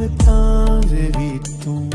ਪਛਤਾਵੇ ਵੀ ਤੂੰ।